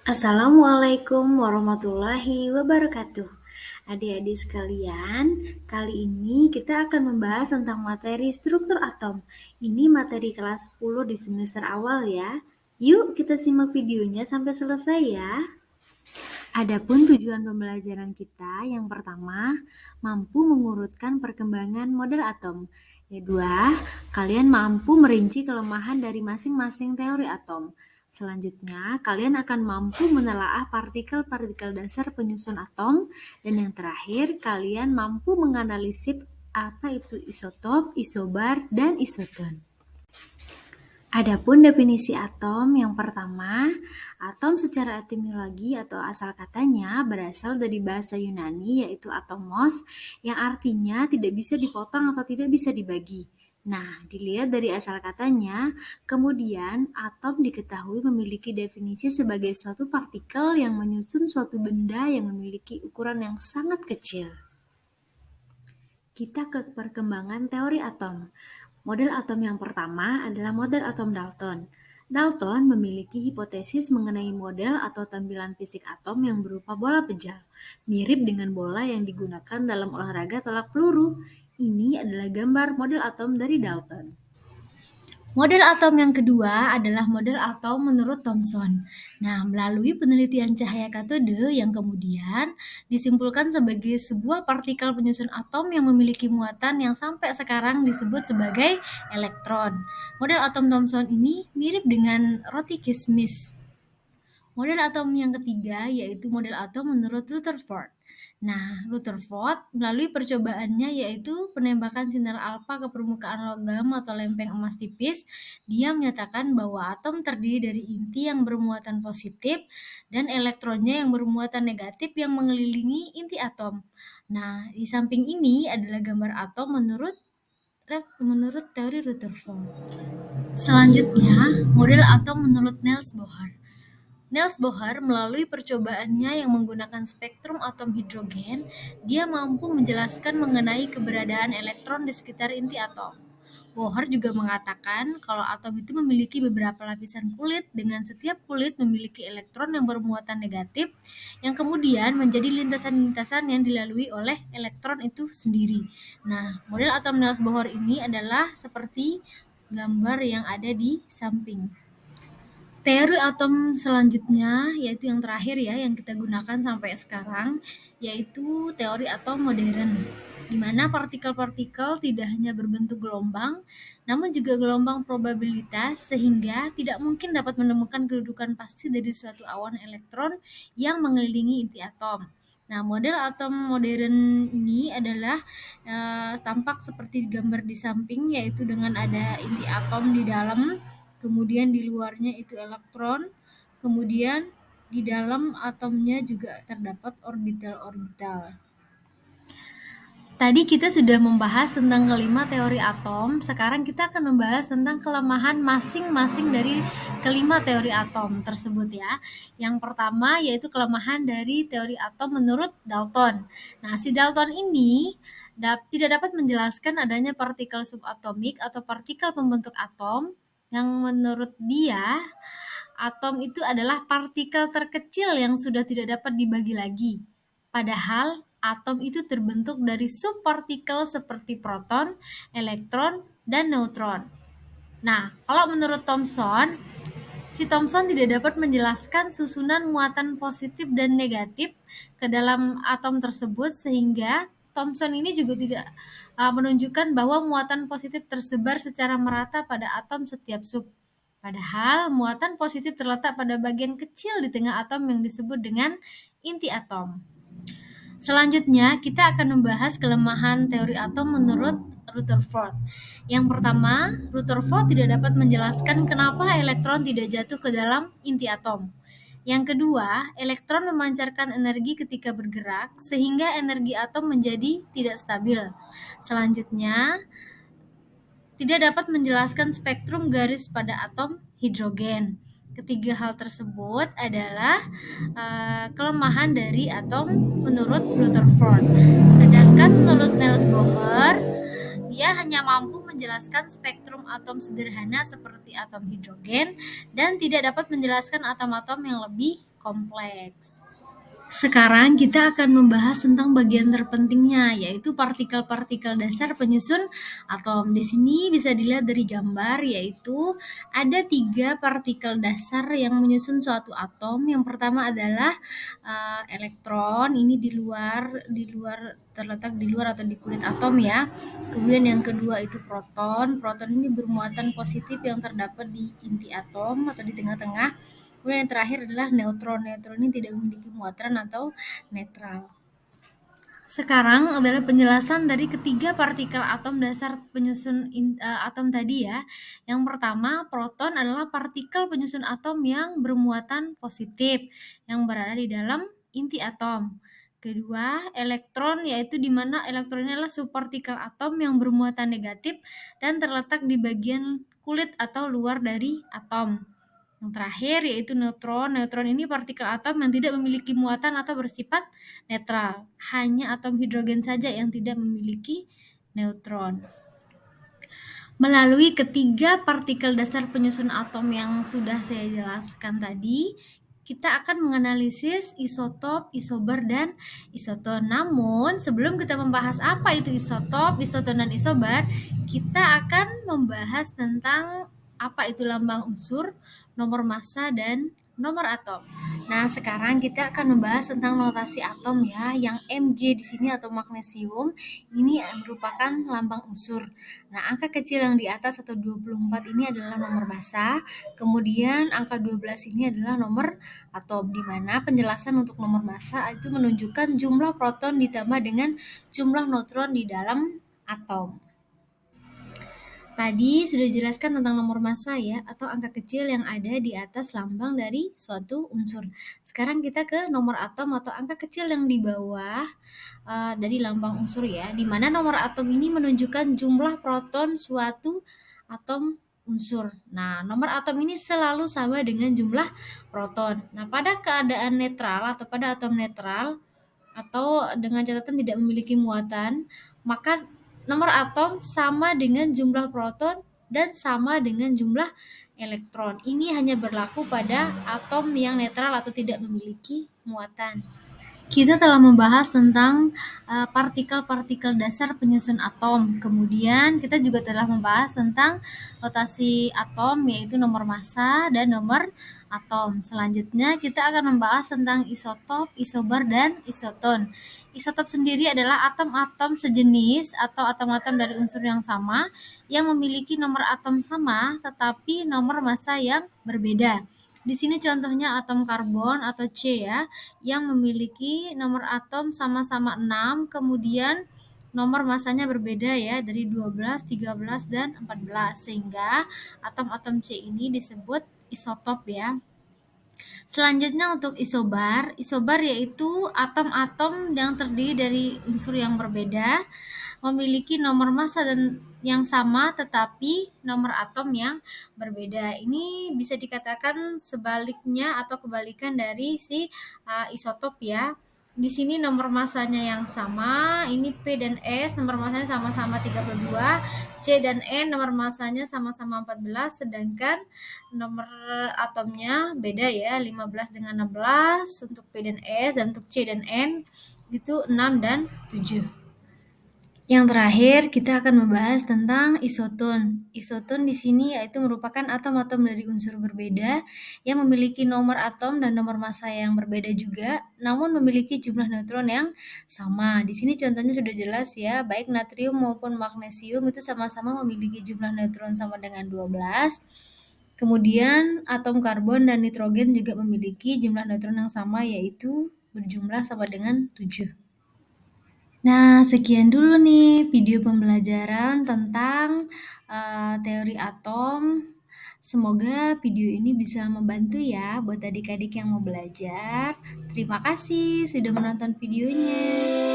Assalamualaikum warahmatullahi wabarakatuh. Adik-adik sekalian, kali ini kita akan membahas tentang materi struktur atom. Ini materi kelas 10 di semester awal ya. Yuk kita simak videonya sampai selesai ya. Adapun tujuan pembelajaran kita, yang pertama, mampu mengurutkan perkembangan model atom. Yang kedua, kalian mampu merinci kelemahan dari masing-masing teori atom. Selanjutnya, kalian akan mampu menelaah partikel-partikel dasar penyusun atom. Dan yang terakhir, kalian mampu menganalisis apa itu isotop, isobar, dan isoton. Adapun definisi atom, yang pertama, atom secara etimologi atau asal katanya berasal dari bahasa Yunani yaitu atomos, yang artinya tidak bisa dipotong atau tidak bisa dibagi. Nah, dilihat dari asal katanya, kemudian atom diketahui memiliki definisi sebagai suatu partikel yang menyusun suatu benda yang memiliki ukuran yang sangat kecil. Kita ke perkembangan teori atom. Model atom yang pertama adalah model atom Dalton. Dalton memiliki hipotesis mengenai model atau tampilan fisik atom yang berupa bola pejal, mirip dengan bola yang digunakan dalam olahraga tolak peluru. Ini adalah gambar model atom dari Dalton. Model atom yang kedua adalah model atom menurut Thomson. Nah, melalui penelitian cahaya katode yang kemudian disimpulkan sebagai sebuah partikel penyusun atom yang memiliki muatan yang sampai sekarang disebut sebagai elektron. Model atom Thomson ini mirip dengan roti kismis. Model atom yang ketiga yaitu model atom menurut Rutherford. Nah, Rutherford melalui percobaannya yaitu penembakan sinar alfa ke permukaan logam atau lempeng emas tipis, dia menyatakan bahwa atom terdiri dari inti yang bermuatan positif dan elektronnya yang bermuatan negatif yang mengelilingi inti atom. Nah, di samping ini adalah gambar atom menurut teori Rutherford. Selanjutnya, model atom menurut Niels Bohr. Niels Bohr melalui percobaannya yang menggunakan spektrum atom hidrogen, dia mampu menjelaskan mengenai keberadaan elektron di sekitar inti atom. Bohr juga mengatakan kalau atom itu memiliki beberapa lapisan kulit dengan setiap kulit memiliki elektron yang bermuatan negatif yang kemudian menjadi lintasan-lintasan yang dilalui oleh elektron itu sendiri. Nah, model atom Niels Bohr ini adalah seperti gambar yang ada di samping. Teori atom selanjutnya, yaitu yang terakhir ya, yang kita gunakan sampai sekarang, yaitu teori atom modern, di mana partikel-partikel tidak hanya berbentuk gelombang, namun juga gelombang probabilitas, sehingga tidak mungkin dapat menemukan kedudukan pasti dari suatu awan elektron yang mengelilingi inti atom. Nah, model atom modern ini adalah tampak seperti gambar di samping, yaitu dengan ada inti atom di dalam, kemudian di luarnya itu elektron, kemudian di dalam atomnya juga terdapat orbital-orbital. Tadi kita sudah membahas tentang kelima teori atom, sekarang kita akan membahas tentang kelemahan masing-masing dari kelima teori atom tersebut ya. Yang pertama yaitu kelemahan dari teori atom menurut Dalton. Nah, si Dalton ini tidak dapat menjelaskan adanya partikel subatomik atau partikel pembentuk atom yang menurut dia atom itu adalah partikel terkecil yang sudah tidak dapat dibagi lagi. Padahal atom itu terbentuk dari subpartikel seperti proton, elektron, dan neutron. Nah, kalau menurut Thomson, si Thomson tidak dapat menjelaskan susunan muatan positif dan negatif ke dalam atom tersebut, sehingga Thomson ini juga tidak menunjukkan bahwa muatan positif tersebar secara merata pada atom setiap sub. Padahal muatan positif terletak pada bagian kecil di tengah atom yang disebut dengan inti atom. Selanjutnya, kita akan membahas kelemahan teori atom menurut Rutherford. Yang pertama, Rutherford tidak dapat menjelaskan kenapa elektron tidak jatuh ke dalam inti atom. Yang kedua, elektron memancarkan energi ketika bergerak, sehingga energi atom menjadi tidak stabil. Selanjutnya, tidak dapat menjelaskan spektrum garis pada atom hidrogen. Ketiga hal tersebut adalah kelemahan dari atom menurut Rutherford. Sedangkan menurut Niels Bohr, dia hanya mampu menjelaskan spektrum atom sederhana seperti atom hidrogen dan tidak dapat menjelaskan atom-atom yang lebih kompleks. Sekarang kita akan membahas tentang bagian terpentingnya, yaitu partikel-partikel dasar penyusun atom. Di sini bisa dilihat dari gambar, yaitu ada 3 partikel dasar yang menyusun suatu atom. Yang pertama adalah elektron, ini di luar terletak di luar atau di kulit atom ya. Kemudian yang kedua itu proton. Proton ini bermuatan positif yang terdapat di inti atom atau di tengah-tengah. Kemudian yang terakhir adalah neutron. Neutron ini tidak memiliki muatan atau netral. Sekarang adalah penjelasan dari ketiga partikel atom dasar penyusun atom tadi ya. Yang pertama, proton adalah partikel penyusun atom yang bermuatan positif yang berada di dalam inti atom. Kedua, elektron, yaitu di mana elektron adalah subpartikel atom yang bermuatan negatif dan terletak di bagian kulit atau luar dari atom. Yang terakhir yaitu neutron. Neutron ini partikel atom yang tidak memiliki muatan atau bersifat netral. Hanya atom hidrogen saja yang tidak memiliki neutron. Melalui ketiga partikel dasar penyusun atom yang sudah saya jelaskan tadi, kita akan menganalisis isotop, isobar, dan isoton. Namun, sebelum kita membahas apa itu isotop, isoton, dan isobar, kita akan membahas tentang apa itu lambang unsur, nomor massa, dan nomor atom. Nah, sekarang kita akan membahas tentang notasi atom ya, yang Mg di sini atau magnesium ini merupakan lambang unsur. Nah, angka kecil yang di atas atau 24 ini adalah nomor massa, kemudian angka 12 ini adalah nomor atom, di mana penjelasan untuk nomor massa itu menunjukkan jumlah proton ditambah dengan jumlah neutron di dalam atom. Tadi sudah dijelaskan tentang nomor massa ya, atau angka kecil yang ada di atas lambang dari suatu unsur. Sekarang kita ke nomor atom atau angka kecil yang di bawah dari lambang unsur ya, di mana nomor atom ini menunjukkan jumlah proton suatu atom unsur. Nah, nomor atom ini selalu sama dengan jumlah proton. Nah, pada keadaan netral atau pada atom netral atau dengan catatan tidak memiliki muatan, maka nomor atom sama dengan jumlah proton dan sama dengan jumlah elektron. Ini hanya berlaku pada atom yang netral atau tidak memiliki muatan. Kita telah membahas tentang partikel-partikel dasar penyusun atom. Kemudian kita juga telah membahas tentang rotasi atom, yaitu nomor massa dan nomor atom. Selanjutnya kita akan membahas tentang isotop, isobar, dan isoton. Isotop sendiri adalah atom-atom sejenis atau atom-atom dari unsur yang sama yang memiliki nomor atom sama tetapi nomor massa yang berbeda. Di sini contohnya atom karbon atau C ya, yang memiliki nomor atom sama-sama 6, kemudian nomor massanya berbeda ya, dari 12, 13, dan 14, sehingga atom-atom C ini disebut isotop ya. Selanjutnya untuk isobar. Isobar yaitu atom-atom yang terdiri dari unsur yang berbeda, memiliki nomor massa dan yang sama tetapi nomor atom yang berbeda. Ini bisa dikatakan sebaliknya atau kebalikan dari si isotop ya. Di sini nomor massanya yang sama, ini P dan S nomor massanya sama-sama 32, C dan N nomor massanya sama-sama 14, sedangkan nomor atomnya beda ya, 15 dengan 16 untuk P dan S, dan untuk C dan N itu 6 dan 7. Yang terakhir, kita akan membahas tentang isoton. Isoton di sini yaitu merupakan atom-atom dari unsur berbeda yang memiliki nomor atom dan nomor massa yang berbeda juga, namun memiliki jumlah neutron yang sama. Di sini contohnya sudah jelas ya, baik natrium maupun magnesium itu sama-sama memiliki jumlah neutron sama dengan 12. Kemudian atom karbon dan nitrogen juga memiliki jumlah neutron yang sama, yaitu berjumlah sama dengan 7. Nah, sekian dulu nih video pembelajaran tentang teori atom. Semoga video ini bisa membantu ya buat adik-adik yang mau belajar. Terima kasih sudah menonton videonya.